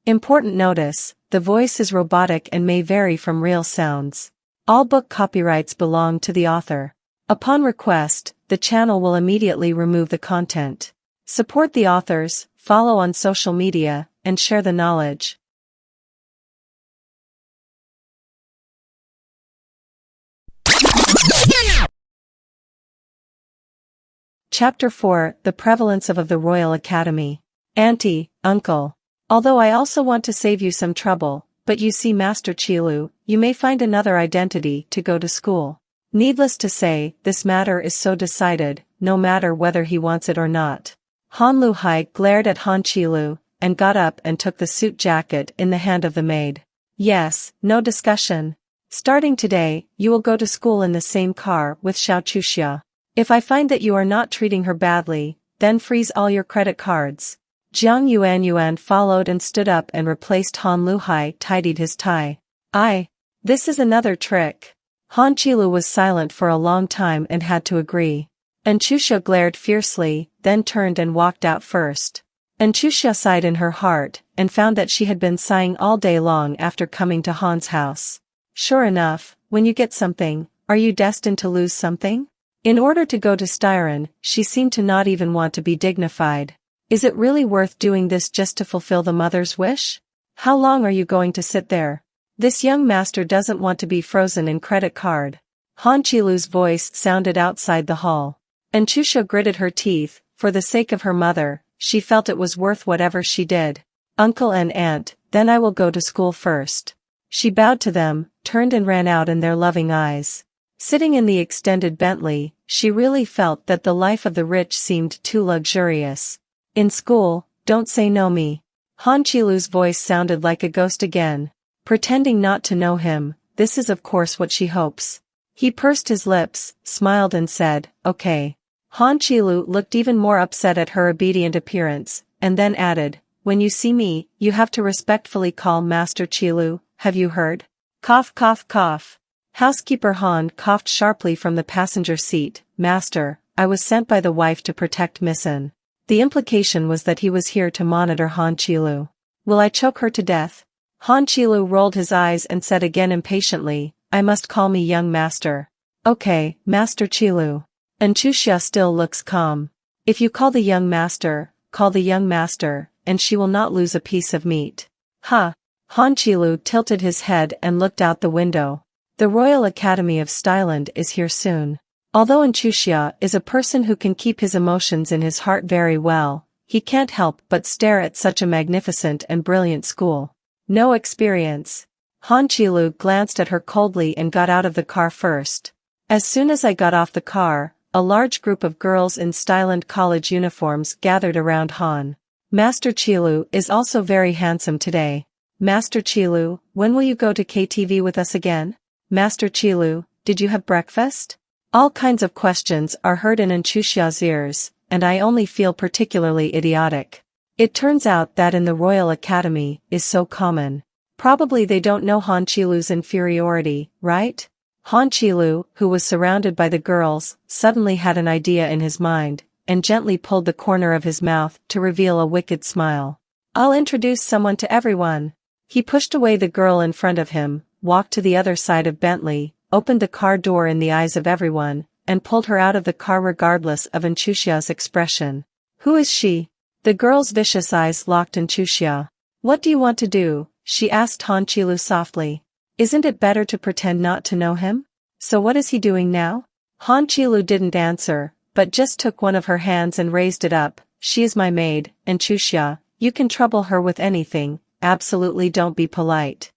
Important notice, the voice is robotic and may vary from real sounds. All book copyrights belong to the author. Upon request, the channel will immediately remove the content. Support the authors, follow on social media, and share the knowledge. Chapter 4, The Prevalence of the Royal Academy. Auntie, Uncle. Although I also want to save you some trouble, but you see Master Qilu, you may find another identity to go to school. Needless to say, this matter is so decided, no matter whether he wants it or not. Han Luhai glared at Han Qilu, and got up and took the suit jacket in the hand of the maid. Yes, no discussion. Starting today, you will go to school in the same car with Chuxia. If I find that you are not treating her badly, then freeze all your credit cards. Jiang Yuan followed and stood up and replaced Han Luhai tidied his tie. This is another trick. Han Qilu was silent for a long time and had to agree. And Chuxia glared fiercely, then turned and walked out first. And Chuxia sighed in her heart, and found that she had been sighing all day long after coming to Han's house. Sure enough, when you get something, are you destined to lose something? In order to go to Styron, she seemed to not even want to be dignified. Is it really worth doing this just to fulfill the mother's wish? How long are you going to sit there? This young master doesn't want to be frozen in credit card. Han Qilu's voice sounded outside the hall. And Chuxia gritted her teeth, for the sake of her mother, she felt it was worth whatever she did. Uncle and aunt, then I will go to school first. She bowed to them, turned and ran out in their loving eyes. Sitting in the extended Bentley, she really felt that the life of the rich seemed too luxurious. In school, don't say no me. Han Qilu's voice sounded like a ghost again. Pretending not to know him, this is of course what she hopes. He pursed his lips, smiled and said, okay. Han Qilu looked even more upset at her obedient appearance, and then added, when you see me, you have to respectfully call Master Qilu, have you heard? Cough cough cough. Housekeeper Han coughed sharply from the passenger seat. Master, I was sent by the wife to protect Missin. The implication was that he was here to monitor Han Qilu. Will I choke her to death? Han Qilu rolled his eyes and said again impatiently, I must call me young master. Okay, Master Qilu. And Chuxia still looks calm. If you call the young master, and she will not lose a piece of meat. Ha! Han Qilu tilted his head and looked out the window. The Royal Academy of Stein is here soon. Although Chuxia is a person who can keep his emotions in his heart very well, he can't help but stare at such a magnificent and brilliant school. No experience. Han Qilu glanced at her coldly and got out of the car first. As soon as I got off the car, a large group of girls in Stein college uniforms gathered around Han. Master Qilu is also very handsome today. Master Qilu, when will you go to KTV with us again? Master Qilu, did you have breakfast? All kinds of questions are heard in Chuxia's ears, and I only feel particularly idiotic. It turns out that in the Royal Academy is so common. Probably they don't know Han Qilu's inferiority, right? Han Qilu, who was surrounded by the girls, suddenly had an idea in his mind, and gently pulled the corner of his mouth to reveal a wicked smile. I'll introduce someone to everyone. He pushed away the girl in front of him, walked to the other side of Bentley, opened the car door in the eyes of everyone, and pulled her out of the car regardless of Chuxia's expression. Who is she? The girl's vicious eyes locked in Chuxia. What do you want to do? She asked Han Qilu softly. Isn't it better to pretend not to know him? So what is he doing now? Han Qilu didn't answer, but just took one of her hands and raised it up. She is my maid, and Chuxia, you can trouble her with anything, absolutely don't be polite.